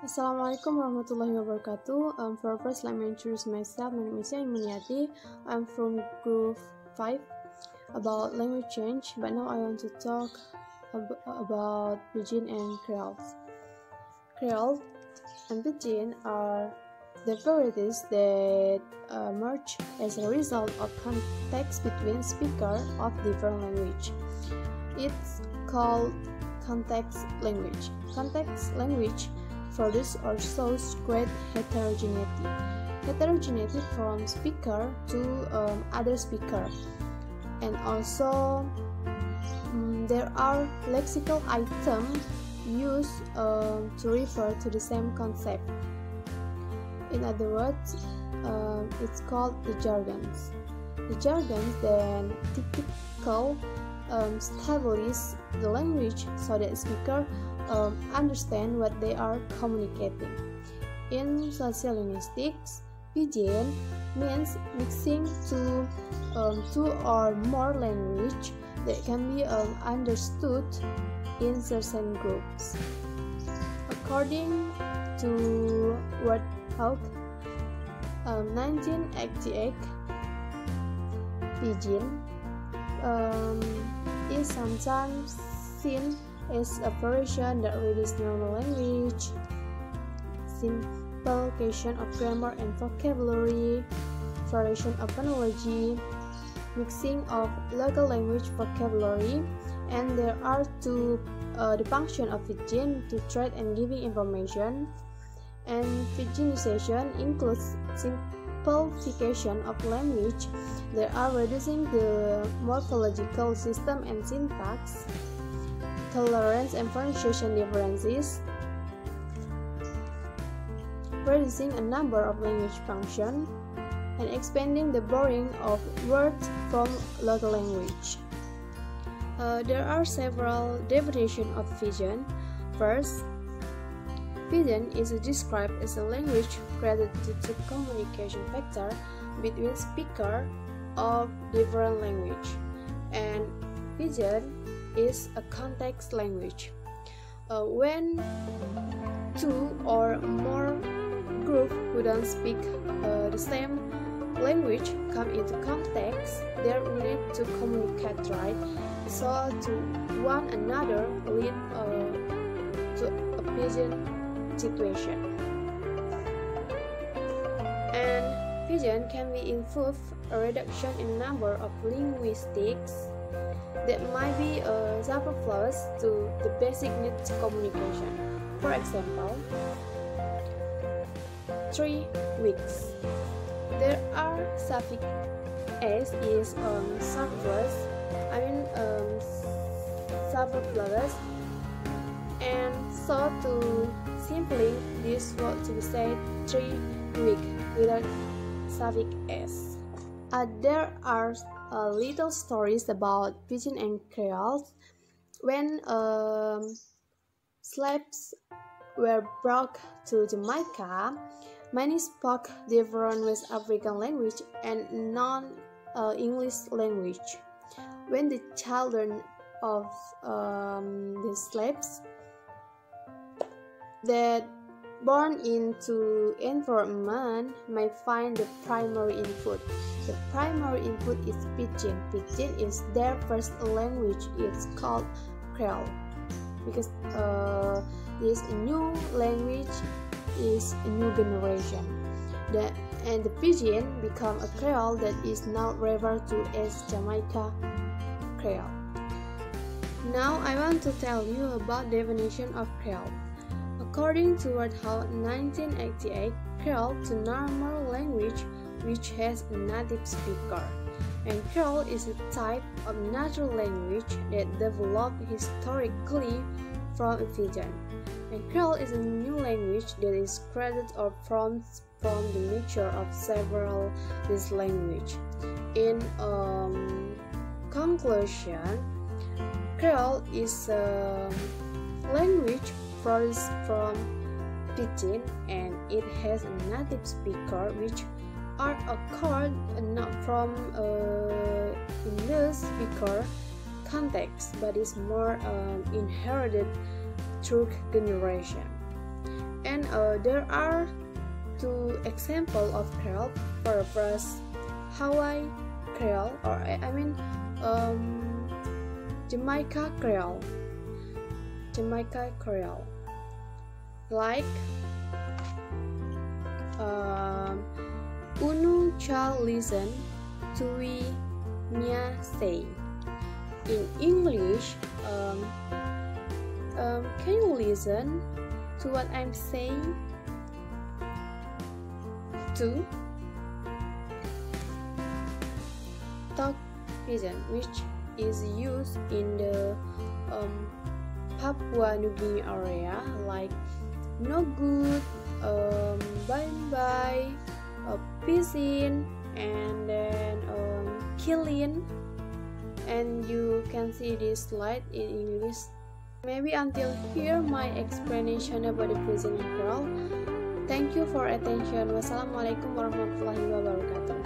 Assalamualaikum warahmatullahi wabarakatuh. First, let me introduce myself. My name is Imuniati. I'm from Group 5 about language change, but now I want to talk about Pidgin and Creole. Creole and Pidgin are the varieties that merge as a result of context between speakers of different language. It's called context language. Context language produce or shows great heterogeneity. Heterogeneity from speaker to other speaker, and also there are lexical items used to refer to the same concept. In other words, it's called the jargons. The jargons then typical establish the language so that speaker understand what they are communicating. In sociolinguistics, Pidgin means mixing two or more language that can be understood in certain groups. According to Wordhawk, 1988, Pidgin is sometimes seen as a version that reads normal language, simplification of grammar and vocabulary, variation of phonology, mixing of local language vocabulary, and there are the function of Pidgin to trade and giving information, and Pidginization includes simplification of language that are reducing the morphological system and syntax, tolerance and pronunciation differences, reducing a number of language functions, and expanding the borrowing of words from local language. There are several definitions of Pidgin. First, Pidgin is described as a language created due to communication factor between speakers of different language, and Pidgin is a context language. When two or more groups who don't speak the same language come into context, they need to communicate right, so to one another lead to a Pidgin situation. And Pidgin can be involve a reduction in number of linguistics that might be superfluous to the basic needs communication. For example, 3 weeks. There are suffix s is superfluous, superfluous, and so to simply this word to be said 3 weeks without suffix s. There are little stories about Pidgin and Creole. When slaves were brought to Jamaica, many spoke different West African language and non-English language. When the children of the slaves that born into environment may find the primary input. The primary input is Pidgin. Pidgin is their first language. It's called Creole because this new language is a new generation. And the Pidgin become a Creole that is now referred to as Jamaica Creole. Now I want to tell you about definition of Creole. According to Wordhawk 1988, Creole is a normal language which has a native speaker, and Creole is a type of natural language that developed historically from Pidgin. And Creole is a new language that is created or formed from the mixture of several these languages. In conclusion, Creole is a language produced from Pidgin, and it has a native speaker which are occurred not from English speaker context, but is more inherited through generation. And there are two examples of Creole. For first, Hawaii Creole, or Jamaica Creole. Jamaica Creole. Like Unu shall listen to we nya say. In English, can you listen to what I'm saying? Two, talk present, which is used in the Papua New Guinea area, like no good, bye bye, piscine, and then killing. And you can see this slide in English. Maybe until here my explanation about the present in Creole. Thank you for attention. Wassalamualaikum warahmatullahi wabarakatuh.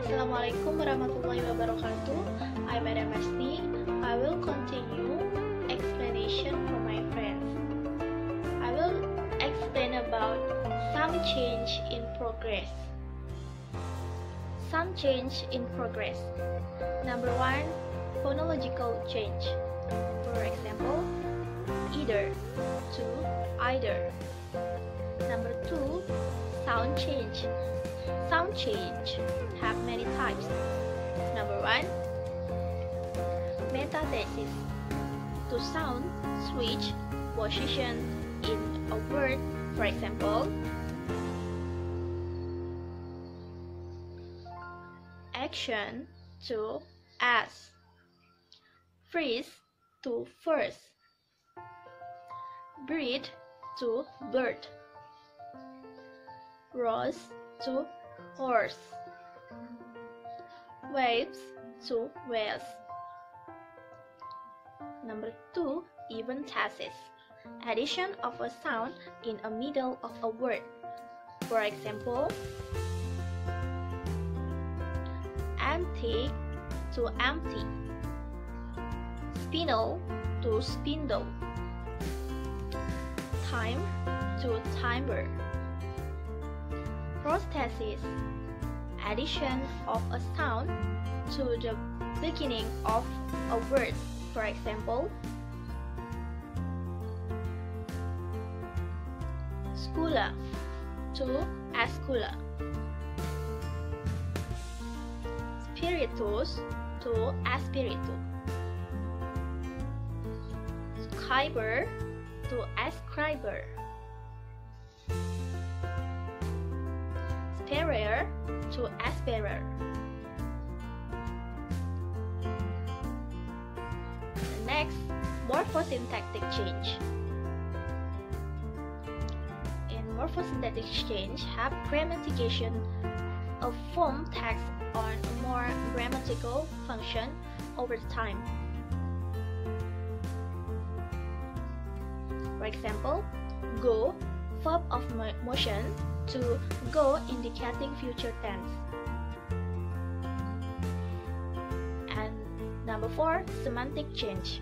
Assalamualaikum warahmatullahi wabarakatuh. I'm Madam Asti. I will continue explanation for my friends. I will explain about some change in progress. Some change in progress. Number 1, phonological change. For example, either to either. Number 2, sound change. Sound change have many types. Number 1, metathesis. To sound switch position in a word. For example, action to as, freeze to first, breed to bird, rose to horse, waves to whales. Number 2, eventhesis. Addition of a sound in the middle of a word. For example, empty to empty, spindle to spindle, time to timbre. Prosthesis. Addition of a sound to the beginning of a word. For example, scula to ascula, spiritus to aspiritu, scriber to ascriber, sparrer to asperer. Next, morphosyntactic change. In morphosyntactic change, have grammatication of form text on a more grammatical function over time. For example, go, verb of motion, to go indicating future tense. And number 4, semantic change.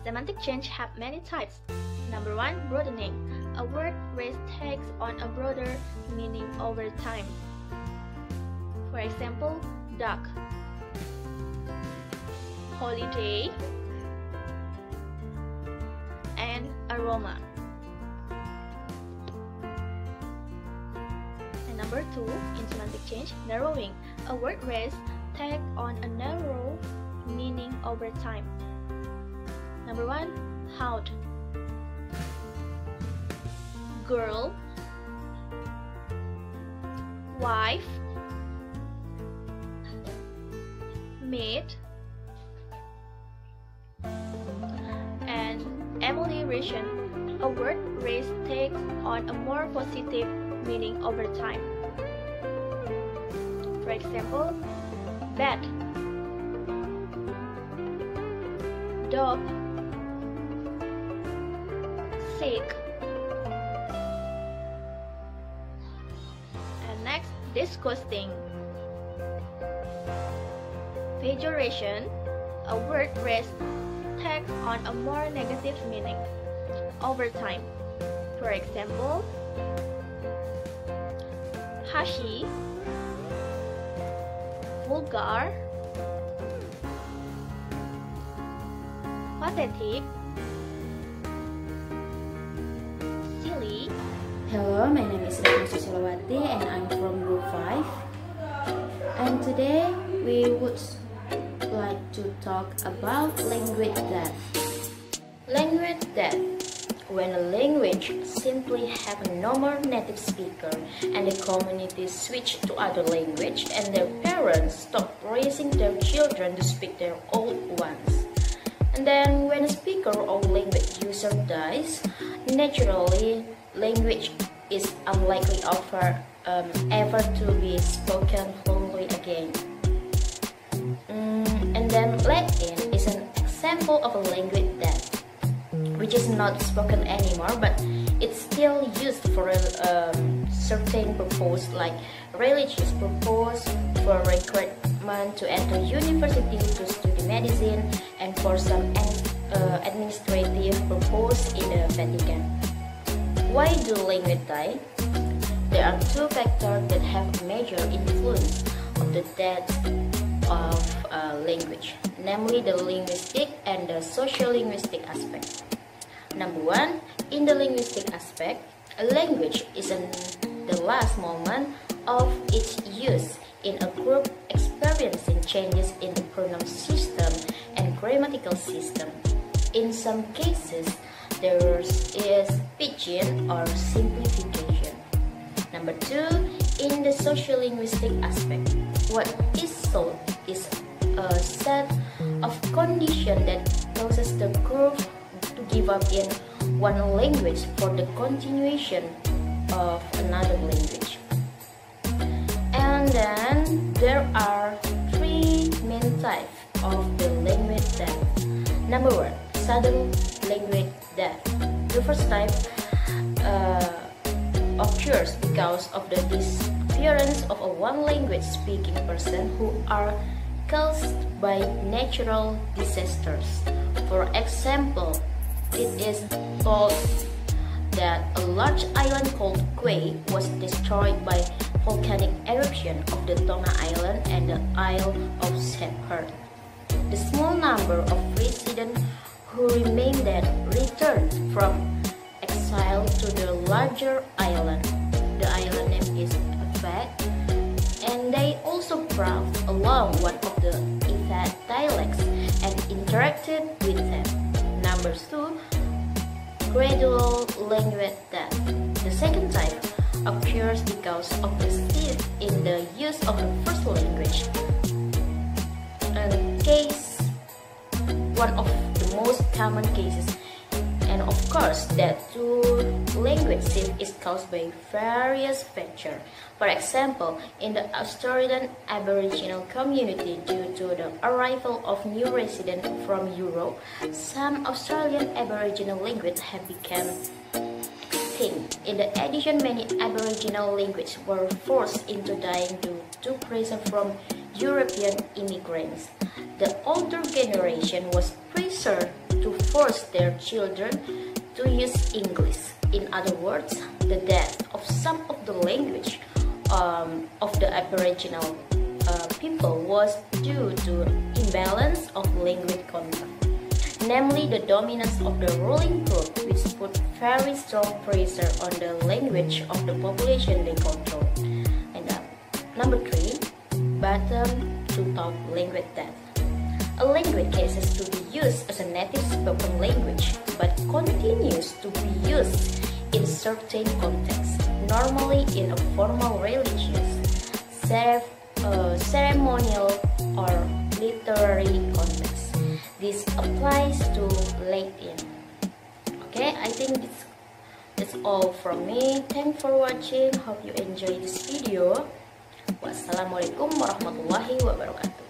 Semantic change have many types. Number 1, broadening. A word phrase takes on a broader meaning over time. For example, duck, holiday, and aroma. And number 2, in semantic change, narrowing. A word phrase takes on a narrow meaning over time. Number 1, hound, girl, wife, maid, and amelioration. A word phrase takes on a more positive meaning over time. For example, bed, dog, sick. And next, disgusting. Pejoration. A word phrase takes on a more negative meaning over time. For example, hashy, vulgar, pathetic, silly. Hello, my name is Retno Susilawati and I'm from Group 5. And today we would like to talk about language death. Language death. When a language simply have no more native speaker and the community switch to other language and their parents stop raising their children to speak their old ones. And then when a speaker or language user dies, naturally language is unlikely ever to be spoken fluently again. And then Latin is an example of a language death, which is not spoken anymore, but it's still used for a certain purpose, like religious purpose, for recruitment to enter university to study medicine, and for some administrative purpose in the Vatican. Why do language die? There are two factors that have a major influence of the death of language, namely the linguistic and the social-linguistic aspect. Number one, in the linguistic aspect, a language is the last moment of its use in a group experiencing changes in the pronoun system and grammatical system. In some cases, there is pidgin or simplification. Number two, in the social-linguistic aspect, what is sold is a set of conditions that causes the group to give up in one language for the continuation of another language. And then there are three main types of the language death. Number one, sudden language death. The first type occurs because of the disappearance of a one language speaking person who are caused by natural disasters. For example, it is thought that a large island called Kauai was destroyed by volcanic eruption of the Tonga Island and the Isle of Shepherd. The small number of residents who remained dead returned from exile to the larger island. The island name is Efek, and they also brought along one of the Efek dialects and interacted with them. Number two, gradual language death. The second type occurs because of the shift in the use of the first language. One of the most common cases, and of course that language shift is caused by various factors. For example, in the Australian Aboriginal community, due to the arrival of new residents from Europe, some Australian Aboriginal languages have become extinct. In addition, many Aboriginal languages were forced into dying due to pressure from European immigrants. The older generation was pressured to force their children to use English. In other words, the death of some of the language of the Aboriginal people was due to imbalance of language content, namely the dominance of the ruling group, which put very strong pressure on the language of the population they control. And number three, bottom to top language death. A language ceases to be used as a native spoken language, but continues to be used in certain contexts, normally in a formal religious, ceremonial, or literary context. This applies to Latin. Okay, I think that's all from me. Thanks for watching. Hope you enjoy this video. Wassalamualaikum warahmatullahi wabarakatuh.